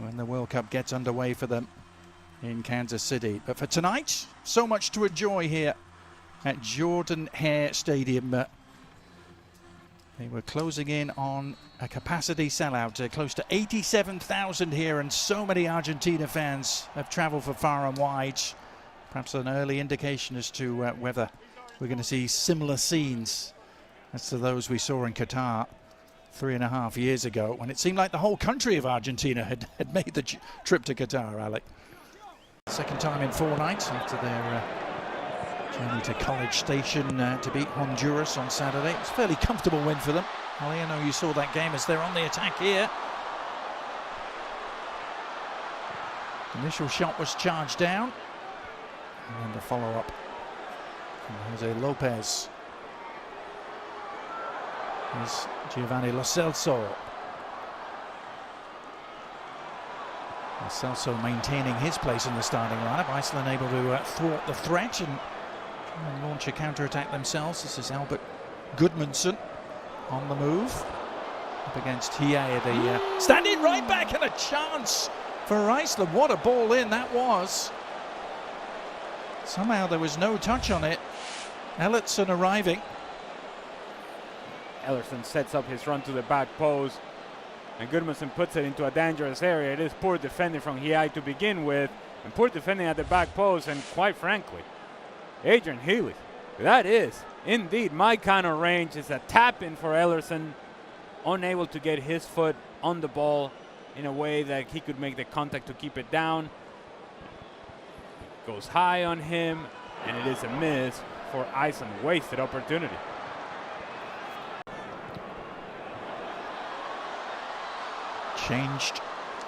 when the World Cup gets underway for them in Kansas City. But for tonight, so much to enjoy here at Jordan-Hare Stadium. They were closing in on a capacity sellout, close to 87,000 here, and so many Argentina fans have traveled for far and wide. Perhaps an early indication as to whether we're going to see similar scenes as to those we saw in Qatar 3.5 years ago, when it seemed like the whole country of Argentina had made the trip to Qatar, Alec. Second time in 4 nights after their journey to College Station to beat Honduras on Saturday. It's a fairly comfortable win for them. Ali, I know you saw that game as they're on the attack here. The initial shot was charged down. And then the follow-up from Jose Lopez. Here's Giovanni Lo Celso. Lo Celso maintaining his place in the starting lineup. Iceland able to thwart the threat and launch a counter-attack themselves. This is Albert Gudmundsson on the move up against Hiei. The standing right back, and a chance for Iceland. What a ball in that was. Somehow there was no touch on it. Ellertson arriving. Ellertson sets up his run to the back post, and Gudmundsson puts it into a dangerous area. It is poor defending from Hiei to begin with, and poor defending at the back post, and quite frankly, Adrian Healy, that is indeed my kind of range. Is a tap in for Ellertson, unable to get his foot on the ball in a way that he could make the contact to keep it down. Goes high on him, and it is a miss for Iceland. Wasted opportunity. Changed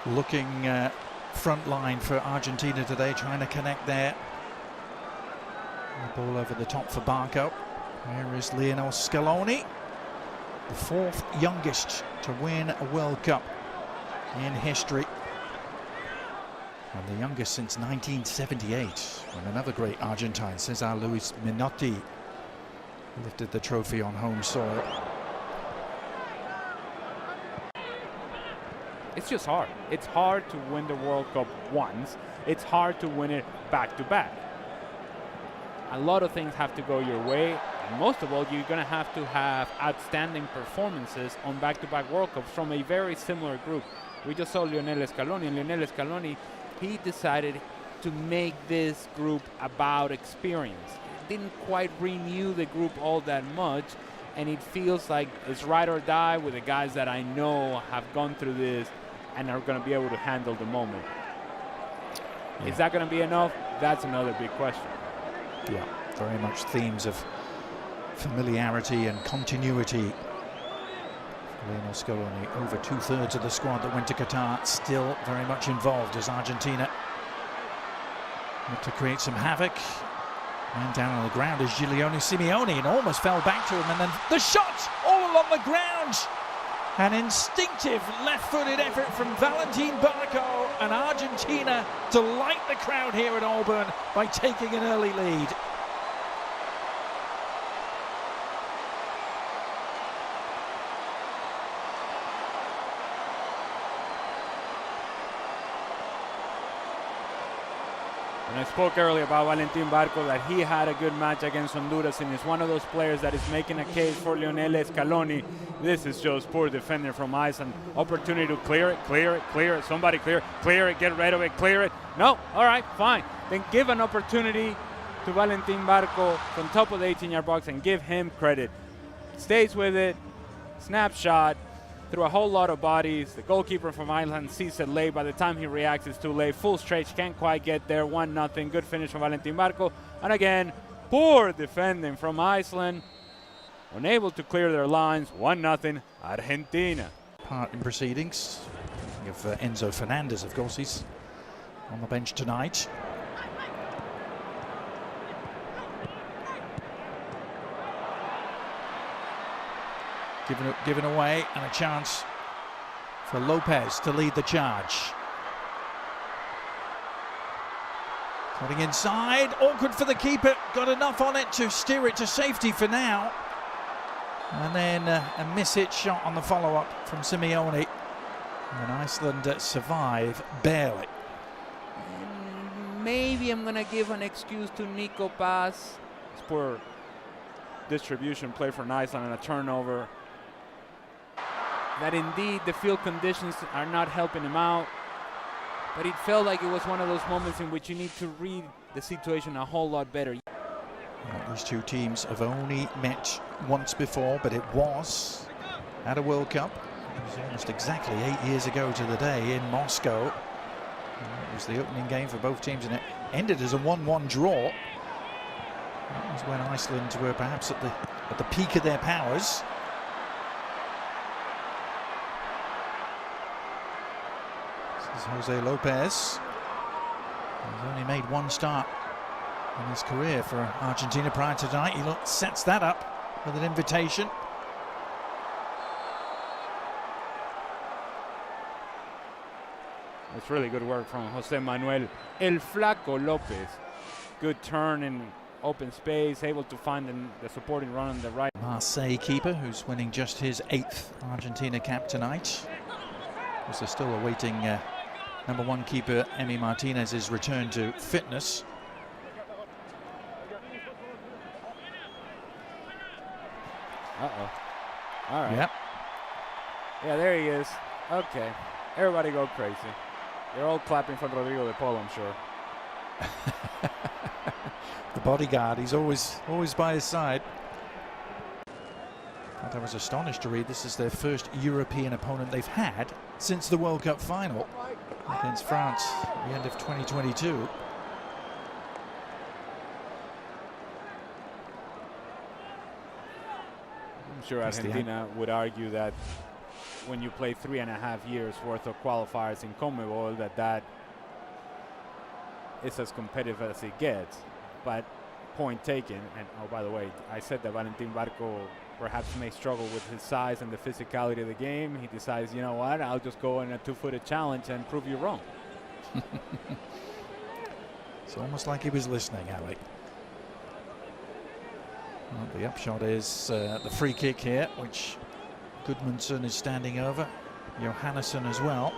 looking front line for Argentina today, trying to connect there. The ball over the top for Barco. Here is Lionel Scaloni, the 4th youngest to win a World Cup in history, and the youngest since 1978, when another great Argentine, Cesar Luis Menotti, lifted the trophy on home soil. It's just hard. It's hard to win the World Cup once. It's hard to win it back-to-back. A lot of things have to go your way, and most of all, you're going to have outstanding performances on back-to-back World Cups from a very similar group. We just saw Lionel Scaloni, and Lionel Scaloni, he decided to make this group about experience. It didn't quite renew the group all that much, and it feels like it's ride or die with the guys that I know have gone through this and are going to be able to handle the moment. Yeah. Is that going to be enough? That's another big question. Yeah, very much themes of familiarity and continuity. Lionel Scaloni, over 2/3 of the squad that went to Qatar, still very much involved as Argentina look to create some havoc. Man down on the ground is Giuliano Simeone, and almost fell back to him, and then the shot all along the ground. An instinctive left-footed effort from Valentin Barco, and Argentina delight the crowd here at Auburn by taking an early lead. And I spoke earlier about Valentin Barco, that he had a good match against Honduras, and is one of those players that is making a case for Lionel Scaloni. This is just poor defender from Iceland. Opportunity to clear it. Somebody clear it, get rid of it, clear it. No, all right, fine. Then give an opportunity to Valentin Barco from top of the 18-yard box and give him credit. Stays with it, snapshot, through a whole lot of bodies. The goalkeeper from Iceland sees it late. By the time he reacts, it's too late. Full stretch, can't quite get there. 1-0. Good finish from Valentin Barco. And again, poor defending from Iceland. Unable to clear their lines. 1-0 Argentina. Part in proceedings. Thinking of Enzo Fernandez, of course. He's on the bench tonight. Given away, and a chance for Lopez to lead the charge. Cutting inside, awkward for the keeper, got enough on it to steer it to safety for now. And then a miss-hit shot on the follow-up from Simeone. And Iceland survive barely. And maybe I'm going to give an excuse to Nico Paz. It's poor distribution play for Iceland and a turnover. That indeed the field conditions are not helping him out. But it felt like it was one of those moments in which you need to read the situation a whole lot better. These two teams have only met once before, but it was at a World Cup. It was almost exactly 8 years ago to the day in Moscow. It was the opening game for both teams, and it ended as a 1-1 draw. That was when Iceland were perhaps at the peak of their powers. This is Jose Lopez. He's only made one start in his career for Argentina prior to tonight. He sets that up with an invitation. It's really good work from Jose Manuel El Flaco Lopez. Good turn in open space, able to find the supporting run on the right. Marseille keeper, who's winning just his 8th Argentina cap tonight. Because they're still awaiting #1 keeper Emi Martinez's return to fitness. Uh-oh. All right. Yep. Yeah, there he is. Okay. Everybody go crazy. They're all clapping for Rodrigo de Paul, I'm sure. The bodyguard, he's always by his side. But I was astonished to read this is their first European opponent they've had since the World Cup final against France at the end of 2022. I'm sure Argentina would argue that when you play 3.5 years worth of qualifiers in CONMEBOL, that is as competitive as it gets. But point taken, and oh, by the way, I said that Valentin Barco perhaps may struggle with his size and the physicality of the game. He decides, you know what, I'll just go in a 2-footed challenge and prove you wrong. It's almost like he was listening, Alec. Well, the upshot is the free kick here, which Gudmundsson is standing over. Johannesson as well.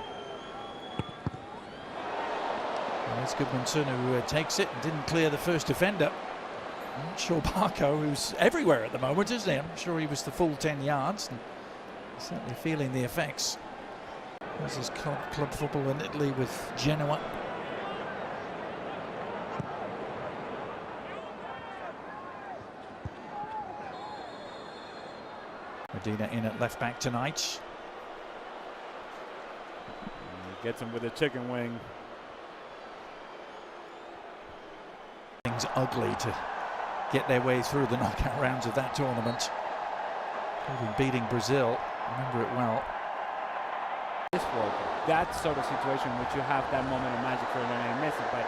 And there's Gudmundsson who takes it and didn't clear the first defender. I'm not sure Barco, who's everywhere at the moment, isn't he? I'm sure he was the full 10 yards. And certainly feeling the effects. This is club football in Italy with Genoa. Medina in at left back tonight. He gets him with a chicken wing. Things ugly to get their way through the knockout rounds of that tournament. Including beating Brazil. Remember it well. This World Cup, that sort of situation in which you have that moment of magic for Lionel Messi, but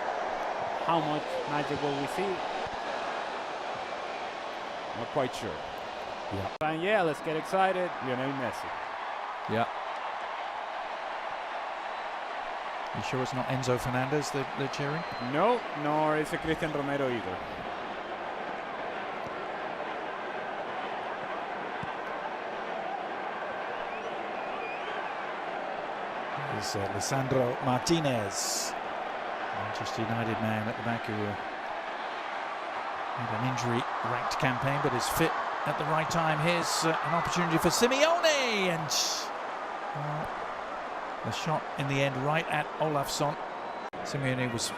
how much magic will we see? Not quite sure. Yeah. And yeah, let's get excited. Lionel Messi. Yeah. You sure it's not Enzo Fernandez they're cheering? No, nor is it Cristian Romero either. It's Lisandro Martinez, Manchester United man at the back, who had an injury-racked campaign but is fit at the right time. Here's an opportunity for Simeone, and the shot in the end right at Olafsson. Simeone was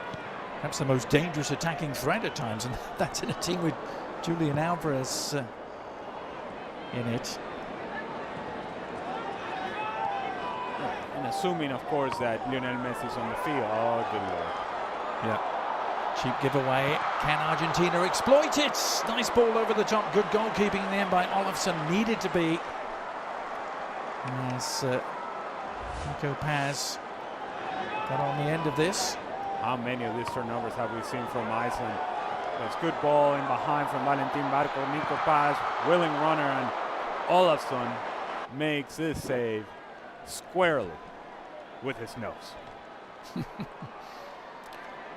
perhaps the most dangerous attacking threat at times, and that's in a team with Julian Alvarez in it. And assuming, of course, that Lionel Messi is on the field. Oh, good lord. Yeah. Cheap giveaway. Can Argentina exploit it? Nice ball over the top. Good goalkeeping in the end by Olafsson. Needed to be. As Nico Paz got on the end of this. How many of these turnovers have we seen from Iceland? There's good ball in behind from Valentin Barco. Nico Paz, willing runner, and Olafsson makes this save squarely with his nose.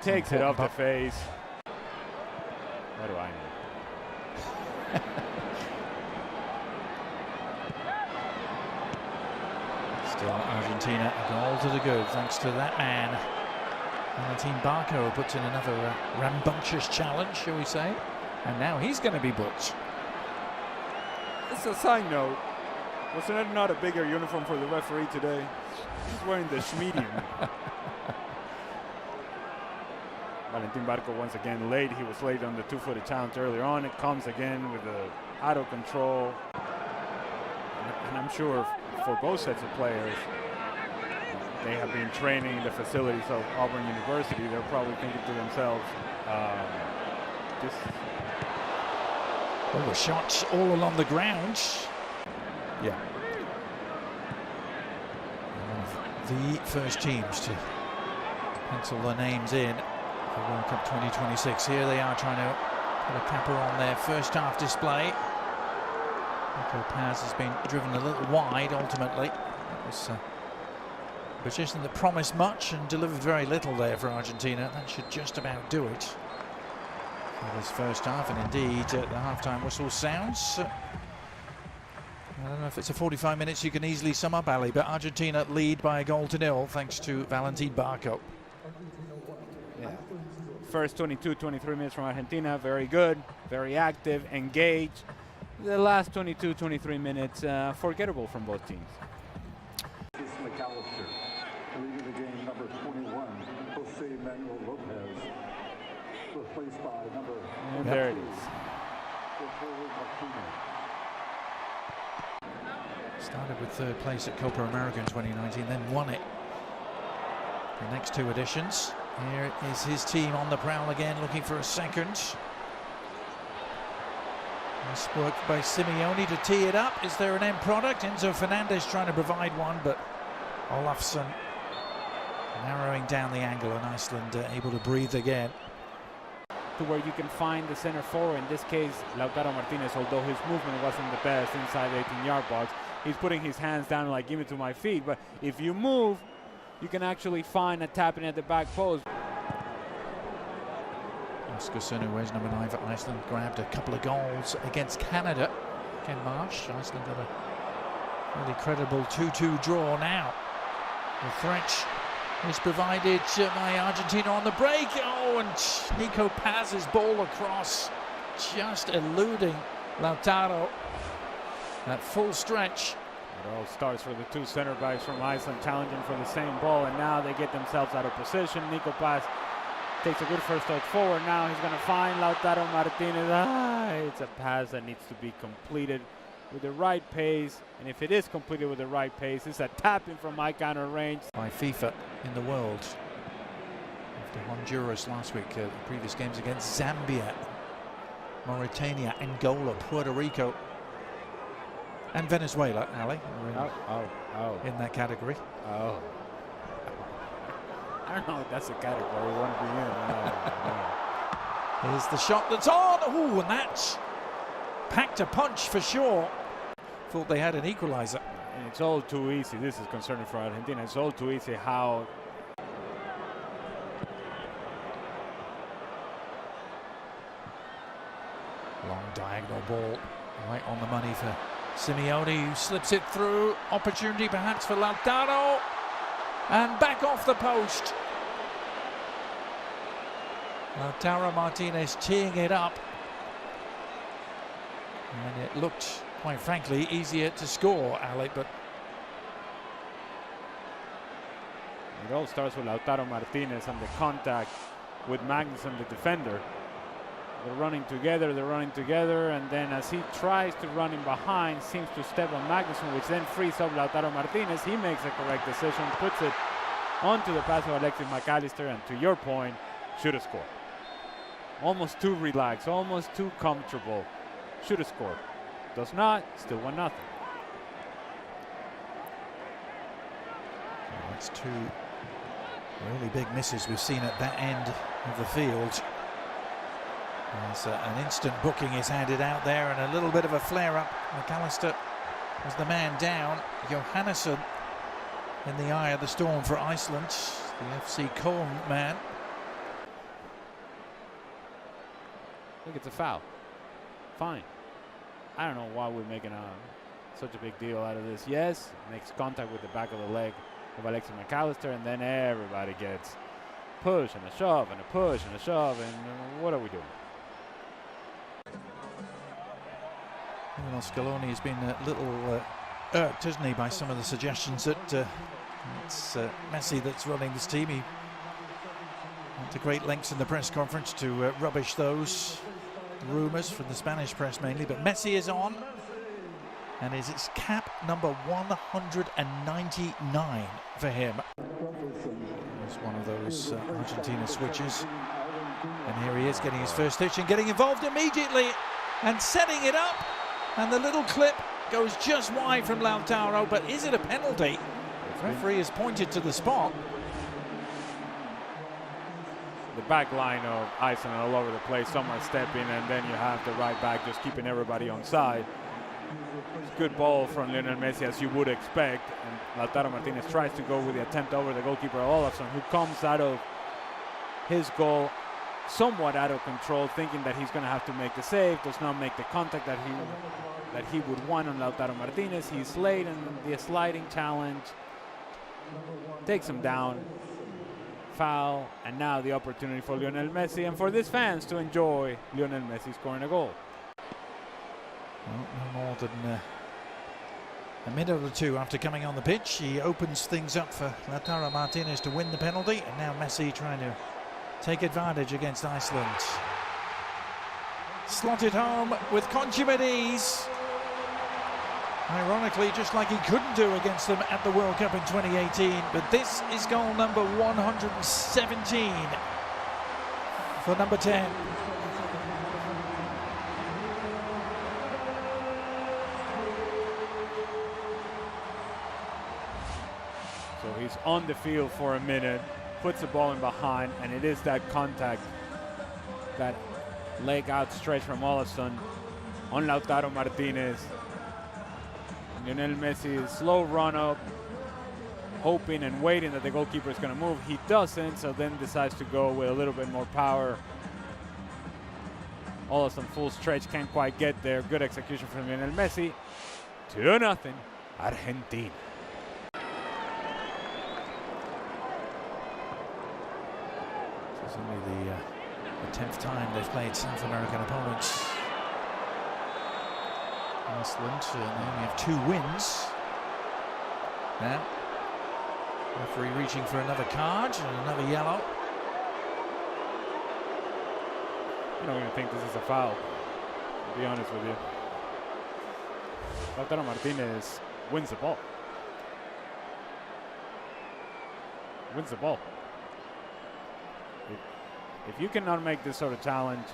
Takes it off the face. What do I know? Still Argentina Argentina. A goal to the good, thanks to that man, Valentin Barco, puts in another rambunctious challenge, shall we say. And now he's going to be booked. It's a side note. Was there not a bigger uniform for the referee today? He's wearing the medium. Valentin Barco once again late. He was late on the two-footed challenge earlier on. It comes again with the out of control. And I'm sure for both sets of players, they have been training in the facilities of Auburn University. They're probably thinking to themselves, Oh, the shots all along the ground. Yeah. One of the first teams to pencil their names in for World Cup 2026. Here they are trying to put a capper on their first half display. Nico Paz has been driven a little wide ultimately. It was a position that promised much and delivered very little there for Argentina. That should just about do it for this first half, and indeed the half-time whistle sounds. I don't know if it's a 45 minutes you can easily sum up, Ali, but Argentina lead by a goal to nil thanks to Valentin Barco. Yeah. First 22-23 minutes from Argentina, very good, very active, engaged. The last 22-23 minutes, forgettable from both teams. This is McAllister, leading the game, number 21, Jose Manuel Lopez, replaced by number... And there it is. Started with third place at Copa America in 2019, then won it the next two editions. Here is his team on the prowl again, looking for a second. Nice work by Simeone to tee it up. Is there an end product? Enzo Fernandez trying to provide one, but Olafsson narrowing down the angle, and Iceland able to breathe again. To where you can find the center forward, in this case Lautaro Martinez, although his movement wasn't the best inside the 18-yard box. He's putting his hands down like, give it to my feet, but if you move, you can actually find a tapping at the back post. Oscar who wears number 9 for Iceland, grabbed a couple of goals against Canada. Ken Marsh, Iceland got a really credible 2-2 draw now. The threat is provided by Argentina on the break. Oh, and Nico Paz's ball across, just eluding Lautaro at full stretch. It all starts for the two center backs from Iceland challenging for the same ball, and now they get themselves out of position. Nico Paz takes a good first step forward. Now he's going to find Lautaro Martinez. It's a pass that needs to be completed with the right pace, and if it is completed with the right pace, it's a tap in from my counter range. By FIFA in the world. After Honduras last week, the previous games against Zambia, Mauritania, Angola, Puerto Rico, and Venezuela, Ali, in that category. Oh. I don't know if that's the category we want to be in. Here's the shot that's on. Oh, and that's packed a punch for sure. Thought they had an equalizer. And it's all too easy. This is concerning for Argentina. It's all too easy how... Long diagonal ball right on the money for Simeone, who slips it through. Opportunity perhaps for Lautaro. And back off the post. Lautaro Martinez teeing it up. And it looked, quite frankly, easier to score, Alec, but... It all starts with Lautaro Martinez and the contact with Magnuson, the defender. They're running together, and then as he tries to run in behind, seems to step on Magnuson, which then frees up Lautaro Martinez. He makes the correct decision, puts it onto the pass of Alexis McAllister, and to your point, should have scored. Almost too relaxed, almost too comfortable. Should have scored. Does not, still 1-0. That's two really big misses we've seen at that end of the field. As an instant booking is handed out there, and a little bit of a flare-up. McAllister was the man down. Johannesson in the eye of the storm for Iceland, the FC Köln man. I think it's a foul. Fine. I don't know why we're making such a big deal out of this. Yes, makes contact with the back of the leg of Alexis McAllister, and then everybody gets push and a shove and a push and a shove, and what are we doing? Well, Scaloni has been a little irked, hasn't he, by some of the suggestions that it's Messi that's running this team. He went to great lengths in the press conference to rubbish those rumours from the Spanish press mainly, but Messi is on, and it's cap number 199 for him. It's one of those Argentina switches, and here he is getting his first touch and getting involved immediately and setting it up, and the little clip goes just wide from Lautaro, but is it a penalty? The referee has pointed to the spot. The back line of Iceland all over the place, some are stepping, and then you have the right back just keeping everybody on side. It's good ball from Lionel Messi, as you would expect, and Lautaro Martinez tries to go with the attempt over the goalkeeper Olafsson, who comes out of his goal somewhat out of control, thinking that he's going to have to make the save, does not make the contact that he would want on Lautaro Martinez. He's late in the sliding challenge, takes him down, foul, and now the opportunity for Lionel Messi and for these fans to enjoy Lionel Messi scoring a goal. Well, no more than a minute or two after coming on the pitch, he opens things up for Lautaro Martinez to win the penalty, and now Messi trying to take advantage against Iceland. Slotted home with consummate ease. Ironically, just like he couldn't do against them at the World Cup in 2018. But this is goal number 117 for number 10. So he's on the field for a minute, puts the ball in behind, and it is that contact, that leg outstretched from Olafsson on Lautaro Martinez. Lionel Messi, slow run up, hoping and waiting that the goalkeeper is going to move. He doesn't, so then decides to go with a little bit more power. Olafsson full stretch, can't quite get there. Good execution from Lionel Messi. 2-0, Argentina. It's only the 10th time they've played South American opponents. Iceland, they only have 2 wins. Now, referee reaching for another card and another yellow. I don't even think this is a foul, to be honest with you. Lautaro Martinez wins the ball. Wins the ball. If you cannot make this sort of challenge,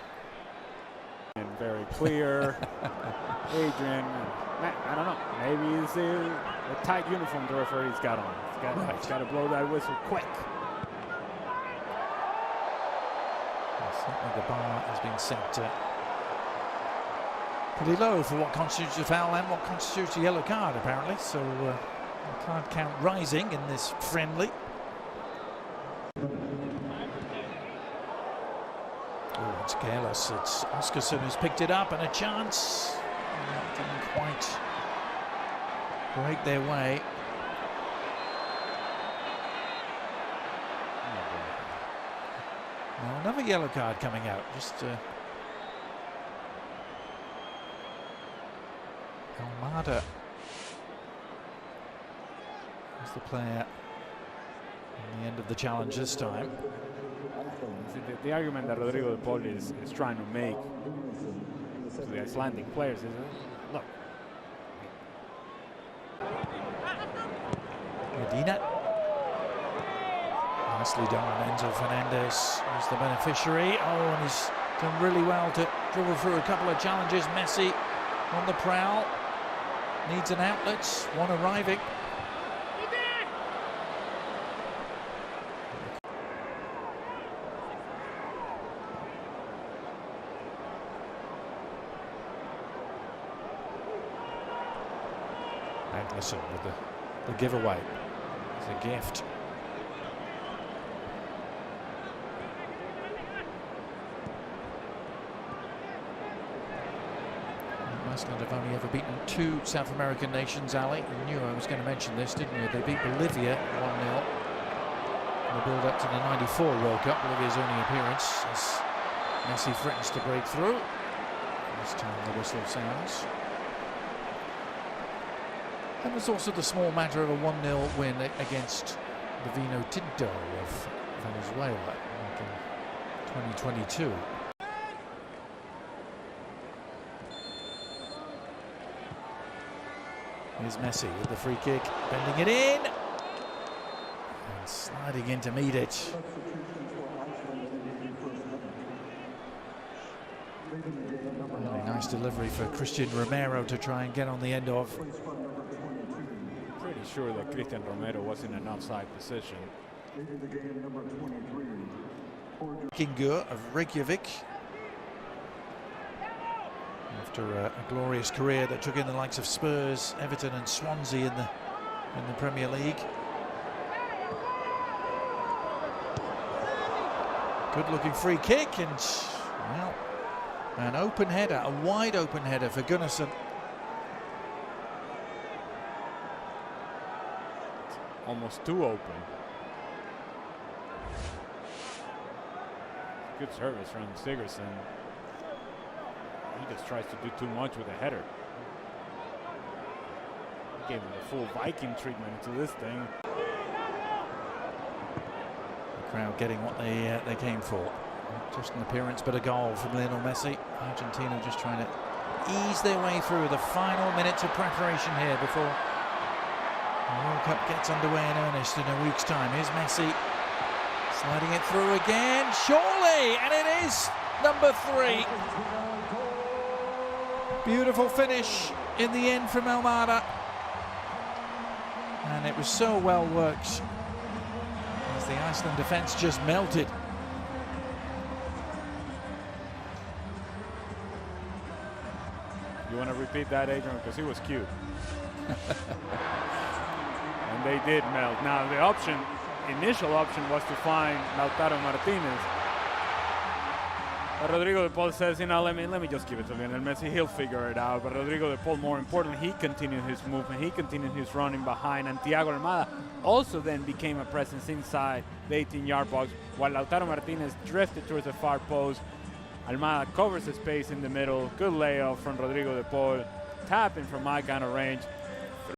and very clear, Adrian, I don't know, maybe it's the tight uniform the referee's got on. He's got to blow that whistle quick. Certainly the bar has been set pretty low for what constitutes a foul and what constitutes a yellow card, apparently. So the card count rising in this friendly. Oh, it's careless. It's Oscarson who's picked it up, and a chance. Didn't quite break their way. Well, another yellow card coming out. Just Almada is the player in the end of the challenge this time. The argument that Rodrigo de Paul is trying to make to the Icelandic players is, look. Medina. Nicely done. Enzo Fernandez is the beneficiary. Oh, and he's done really well to dribble through a couple of challenges. Messi on the prowl. Needs an outlet. One arriving. Listen with the giveaway. It's a gift. Iceland have only ever beaten 2 South American nations, Ali. You knew I was going to mention this, didn't you? They beat Bolivia 1-0 in the build-up to the '94 World Cup, Bolivia's only appearance, as Messi threatens to break through. This time the whistle sounds. And there's also the small matter of a 1-0 win against the Vino Tinto of Venezuela back in 2022. Here's Messi with the free kick, bending it in and sliding in to meet it. Really nice delivery for Christian Romero to try and get on the end of. Pretty sure that Christian Romero was in an offside position. Kingur of Reykjavik. After a glorious career that took in the likes of Spurs, Everton and Swansea in the Premier League. Good looking free kick, and well, an open header, a wide open header for Gunnarsson. Almost too open. Good service from Sigurdsson. He just tries to do too much with a header. He gave him the full Viking treatment to this thing. The crowd getting what they came for. Not just an appearance, but a goal from Lionel Messi. Argentina just trying to ease their way through the final minutes of preparation here before the World Cup gets underway in earnest in a week's time. Here's Messi sliding it through again, surely, and it is number 3. Beautiful finish in the end from Almada, and it was so well worked as the Iceland defence just melted. You want to repeat that, Adrian, because he was cute. And they did melt. Now the initial option was to find Lautaro Martinez. But Rodrigo de Paul says, you know, let me just give it to Lionel Messi. He'll figure it out. But Rodrigo de Paul, more importantly, he continued his movement. He continued his running behind. And Thiago Almada also then became a presence inside the 18-yard box, while Lautaro Martinez drifted towards the far post. Almada covers the space in the middle. Good layoff from Rodrigo de Paul. Tapping from my kind of range.